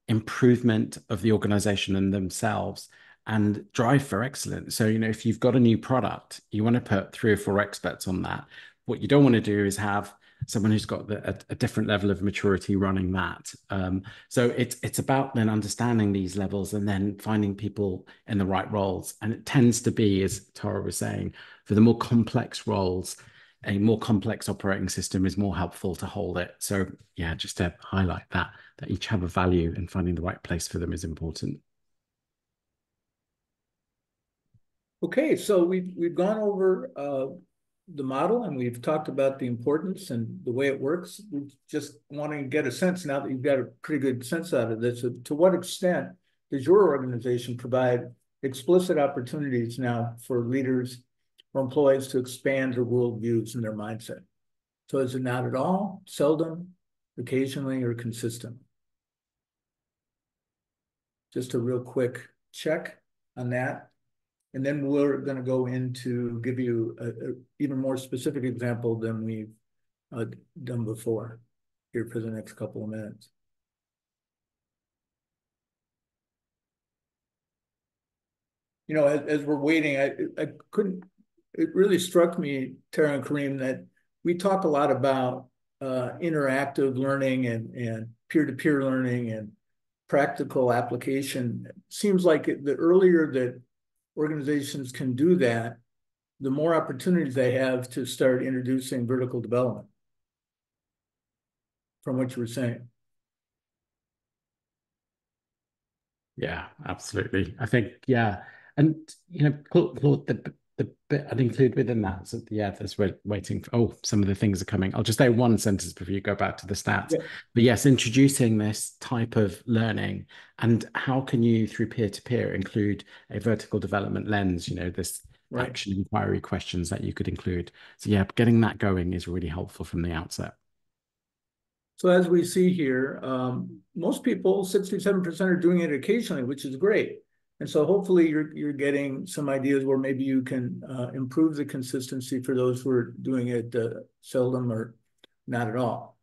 Speaker 2: improvement of the organization and themselves, and drive for excellence. So if you've got a new product, you want to put 3 or 4 experts on that. What you don't want to do is have someone who's got a different level of maturity running that. So it's about then understanding these levels and then finding people in the right roles. And it tends to be, as Tara was saying, for the more complex roles, a more complex operating system is more helpful to hold it. So yeah, just to highlight that each have a value, and finding the right place for them is important.
Speaker 1: Okay, so we've gone over the model, and we've talked about the importance and the way it works. We just want to get a sense, now that you've got a pretty good sense out of this, to what extent does your organization provide explicit opportunities now for leaders or employees to expand their worldviews and their mindset? So is it not at all, seldom, occasionally, or consistently? Just a real quick check on that. And then we're going to go into give you a even more specific example than we've done before here for the next couple of minutes. As we're waiting, I couldn't, it really struck me, Tara and Kareem, that we talk a lot about interactive learning and peer-to-peer learning and practical application. It seems like the earlier that organizations can do that, the more opportunities they have to start introducing vertical development, from what you were saying.
Speaker 2: Yeah, absolutely. I think, yeah. And, Claude, the bit I'd include within that, so yeah, as we're waiting for, some of the things are coming. I'll just say one sentence before you go back to the stats. Yeah. But yes, introducing this type of learning, and how can you, through peer-to-peer, include a vertical development lens, this right. Action inquiry questions that you could include. So yeah, getting that going is really helpful from the outset.
Speaker 1: So as we see here, most people, 67%, are doing it occasionally, which is great. And so hopefully you're getting some ideas where maybe you can improve the consistency for those who are doing it seldom or not at all.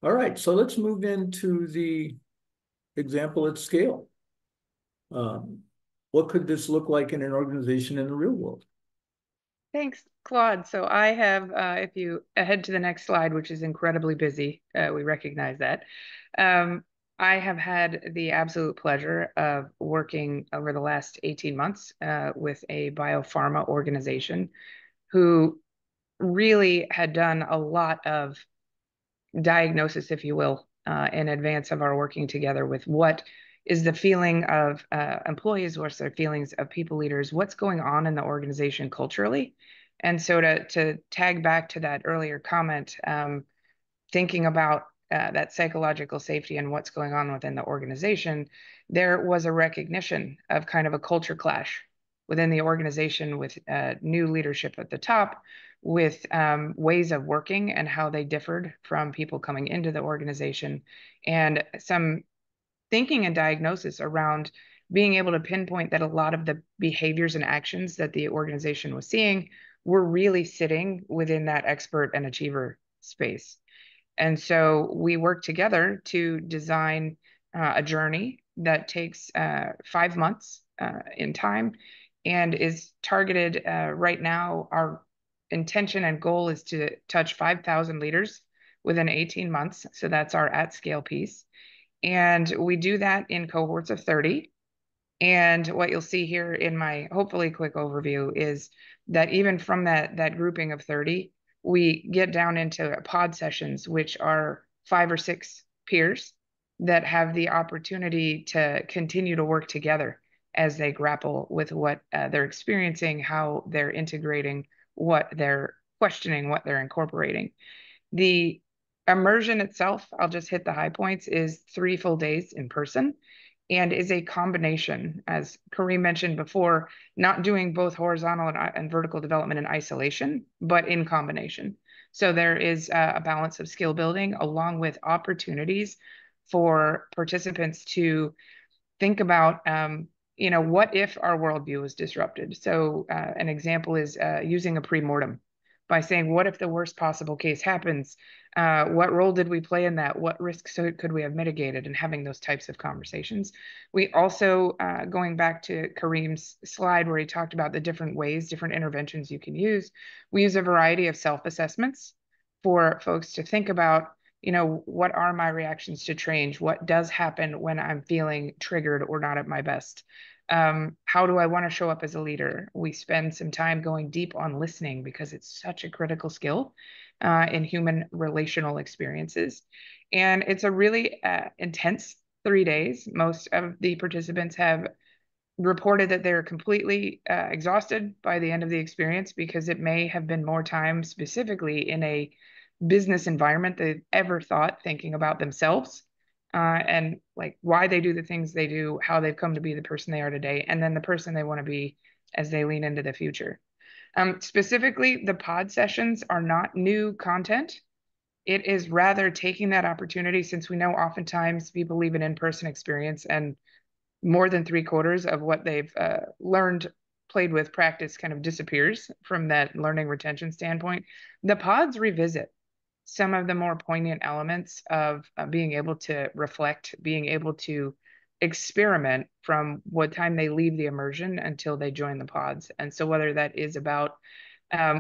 Speaker 1: All right, so let's move into the example at scale. What could this look like in an organization in the real world?
Speaker 3: Thanks, Claude. So I have, if you head to the next slide, which is incredibly busy, we recognize that. I have had the absolute pleasure of working over the last 18 months with a biopharma organization who really had done a lot of diagnosis, if you will, in advance of our working together with what is the feeling of employees, what's their feelings of people leaders, what's going on in the organization culturally. And so to tag back to that earlier comment, thinking about that psychological safety and what's going on within the organization, there was a recognition of kind of a culture clash within the organization with new leadership at the top, with ways of working and how they differed from people coming into the organization, and some thinking and diagnosis around being able to pinpoint that a lot of the behaviors and actions that the organization was seeing were really sitting within that expert and achiever space. And so we work together to design a journey that takes 5 months in time and is targeted right now. Our intention and goal is to touch 5,000 leaders within 18 months. So that's our at scale piece. And we do that in cohorts of 30. And what you'll see here in my hopefully quick overview is that even from that grouping of 30, we get down into pod sessions, which are 5 or 6 peers that have the opportunity to continue to work together as they grapple with what they're experiencing, how they're integrating, what they're questioning, what they're incorporating. The immersion itself, I'll just hit the high points, is 3 full days in person and is a combination, as Kareem mentioned before, not doing both horizontal and vertical development in isolation, but in combination. So there is a balance of skill building along with opportunities for participants to think about, what if our worldview was disrupted? So an example is using a pre-mortem by saying, what if the worst possible case happens? What role did we play in that? What risks could we have mitigated? And having those types of conversations. We also, going back to Kareem's slide where he talked about the different ways, different interventions you can use, we use a variety of self-assessments for folks to think about, what are my reactions to change? What does happen when I'm feeling triggered or not at my best? How do I want to show up as a leader? We spend some time going deep on listening because it's such a critical skill in human relational experiences. And it's a really intense 3 days. Most of the participants have reported that they're completely exhausted by the end of the experience because it may have been more time specifically in a business environment they've ever thought thinking about themselves and like why they do the things they do, how they've come to be the person they are today, and then the person they want to be as they lean into the future. Specifically, the pod sessions are not new content. It is rather taking that opportunity, since we know oftentimes people leave an in-person experience and more than 3/4 of what they've learned, played with, practice kind of disappears from that learning retention standpoint. The pods revisit some of the more poignant elements of being able to reflect, being able to experiment from what time they leave the immersion until they join the pods. And so whether that is about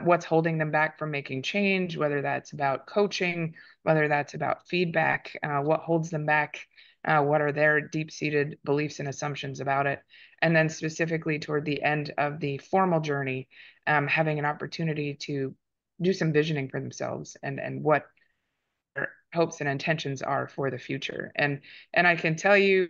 Speaker 3: what's holding them back from making change, whether that's about coaching, whether that's about feedback, what holds them back, what are their deep-seated beliefs and assumptions about it. And then specifically toward the end of the formal journey, having an opportunity to do some visioning for themselves and what their hopes and intentions are for the future. And I can tell you,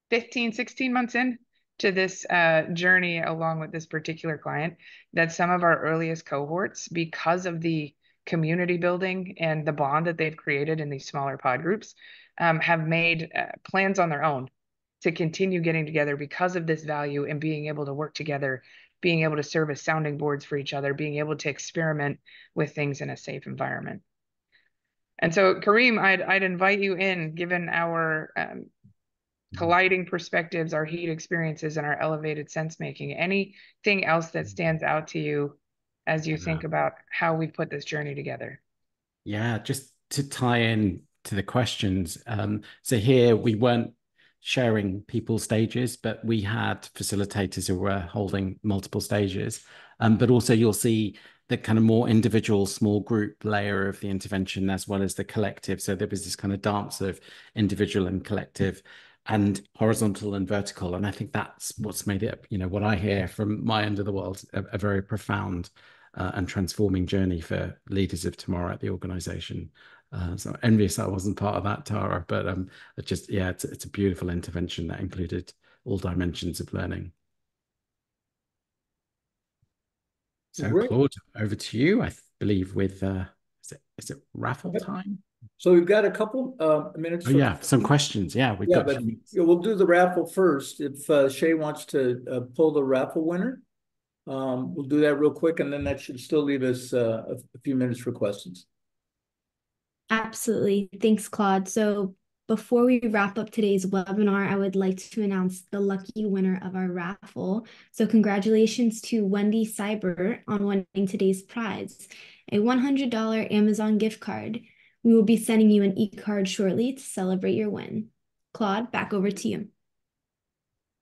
Speaker 3: 15, 16 months in to this journey along with this particular client, that some of our earliest cohorts, because of the community building and the bond that they've created in these smaller pod groups, have made plans on their own to continue getting together because of this value and being able to work together, being able to serve as sounding boards for each other, being able to experiment with things in a safe environment. And so, Kareem, I'd invite you in, given our colliding perspectives, our heat experiences, and our elevated sense making. Anything else that stands out to you as you think about how we put this journey together?
Speaker 2: Yeah, just to tie in to the questions. So here we weren't sharing people's stages, but we had facilitators who were holding multiple stages. But also you'll see the kind of more individual small group layer of the intervention as well as the collective. So there was this kind of dance of individual and collective and horizontal and vertical. And I think that's what's made it, what I hear from my end of the world, a very profound and transforming journey for leaders of tomorrow at the organization. So envious I wasn't part of that, Tara, but it's a beautiful intervention that included all dimensions of learning. So
Speaker 1: Great.
Speaker 2: Claude, over to you, I believe, with is it raffle time?
Speaker 1: So we've got a couple minutes.
Speaker 2: Oh yeah, some questions. Yeah, we've got.
Speaker 1: But we'll do the raffle first. If Shay wants to pull the raffle winner, we'll do that real quick, and then that should still leave us a few minutes for questions.
Speaker 4: Absolutely. Thanks, Claude. So Before we wrap up today's webinar, I would like to announce the lucky winner of our raffle. So congratulations to Wendy Cyber on winning today's prize, a $100 Amazon gift card. We will be sending you an e-card shortly to celebrate your win. Claude, back over to you.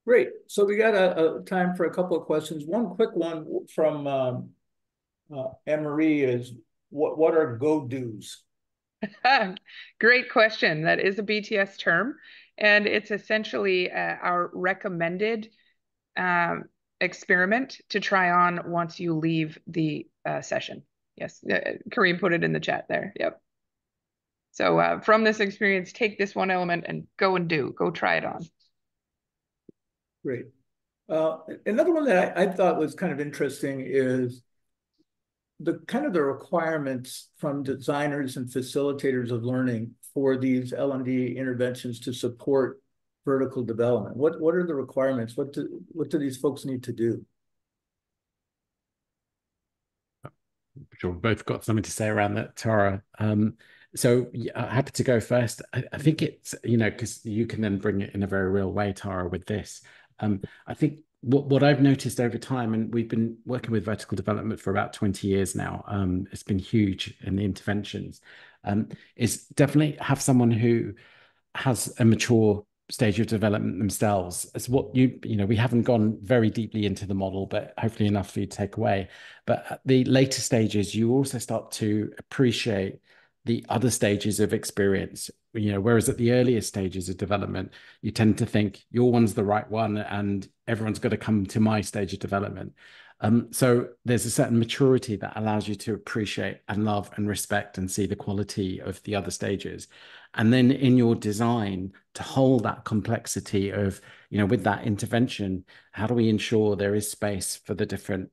Speaker 1: Great. So we got a time for a couple of questions. One quick one from Anne-Marie is, what are go-dos?
Speaker 3: Great question. That is a BTS term, and it's essentially our recommended experiment to try on once you leave the session. Yes, Kareem put it in the chat there. Yep. So from this experience, take this one element and go try it on.
Speaker 1: Great. Another one that I thought was kind of interesting is the requirements from designers and facilitators of learning for these L&D interventions to support vertical development. What are the requirements? What do these folks need to do?
Speaker 2: I'm sure we've both got something to say around that, Tara. So yeah, happy to go first. I think it's, because you can then bring it in a very real way, Tara, with this. I think what I've noticed over time, and we've been working with vertical development for about 20 years now, it's been huge in the interventions, is definitely have someone who has a mature stage of development themselves. As what we haven't gone very deeply into the model, but hopefully enough for you to take away. But at the later stages, you also start to appreciate the other stages of experience, whereas at the earlier stages of development, you tend to think your one's the right one and everyone's got to come to my stage of development. So there's a certain maturity that allows you to appreciate and love and respect and see the quality of the other stages. And then in your design, to hold that complexity of, with that intervention, how do we ensure there is space for the different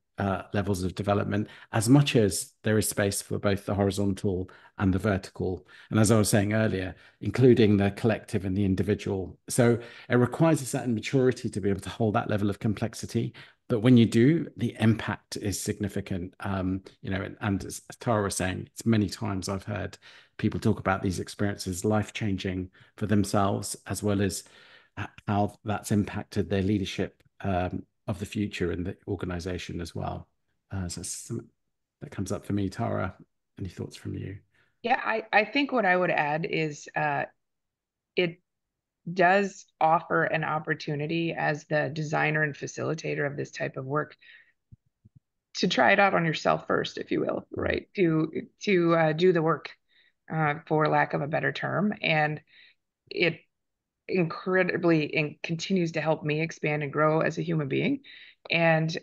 Speaker 2: levels of development, as much as there is space for both the horizontal and the vertical. And as I was saying earlier, including the collective and the individual. So it requires a certain maturity to be able to hold that level of complexity. But when you do, the impact is significant. And as Tara was saying, it's many times I've heard people talk about these experiences life-changing for themselves, as well as how that's impacted their leadership of the future in the organization as well. So that comes up for me. Tara, any thoughts from you?
Speaker 3: Yeah, I think what I would add is it does offer an opportunity as the designer and facilitator of this type of work to try it out on yourself first, if you will, right? To do the work, for lack of a better term. And it incredibly continues to help me expand and grow as a human being. And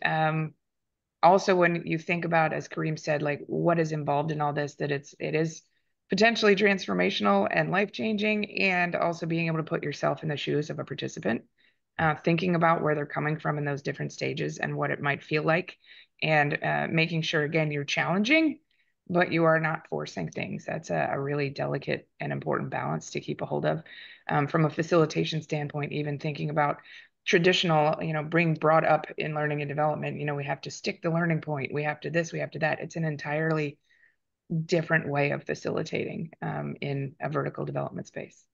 Speaker 3: also, when you think about, as Kareem said, like what is involved in all this, that it is potentially transformational and life-changing, and also being able to put yourself in the shoes of a participant, thinking about where they're coming from in those different stages and what it might feel like, and making sure, again, you're challenging, but you are not forcing things. That's a really delicate and important balance to keep a hold of. From a facilitation standpoint, even thinking about traditional, being brought up in learning and development, we have to stick the learning point. We have to this, we have to that. It's an entirely different way of facilitating in a vertical development space.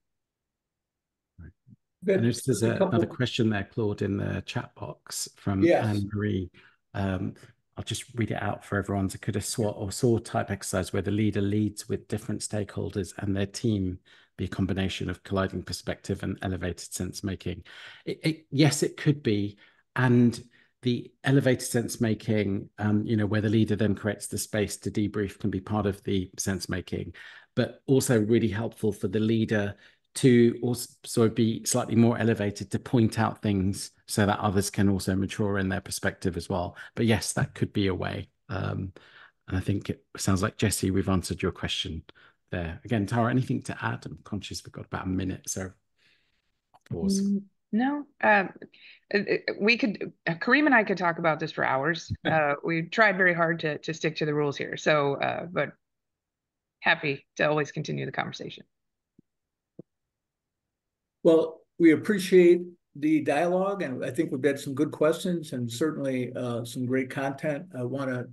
Speaker 2: I noticed there's another question there, Claude, in the chat box from Anne-Marie. I'll just read it out for everyone. So could a SWOT or SAW type exercise where the leader leads with different stakeholders and their team be a combination of colliding perspective and elevated sense making? Yes, it could be. And the elevated sense making, where the leader then creates the space to debrief, can be part of the sense making, but also really helpful for the leader to also be slightly more elevated to point out things so that others can also mature in their perspective as well. But yes, that could be a way. And I think it sounds like, Jesse, we've answered your question there. Again, Tara, anything to add? I'm conscious we've got about a minute, so I'll pause.
Speaker 3: No, we could, Kareem and I could talk about this for hours. We tried very hard to stick to the rules here. So, but happy to always continue the conversation.
Speaker 1: Well, we appreciate the dialogue, and I think we've got some good questions and certainly some great content. We're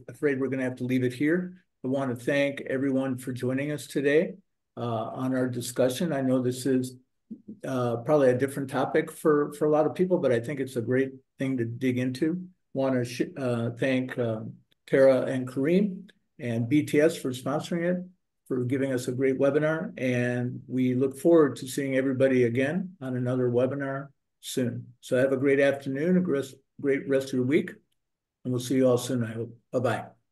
Speaker 1: afraid we're going to have to leave it here. I want to thank everyone for joining us today. on our discussion. I know this is probably a different topic for a lot of people, but I think it's a great thing to dig into. Want to thank Tara and Kareem and BTS for sponsoring it, for giving us a great webinar, and we look forward to seeing everybody again on another webinar soon. So have a great afternoon, a great rest of your week, and we'll see you all soon, I hope. Bye-bye.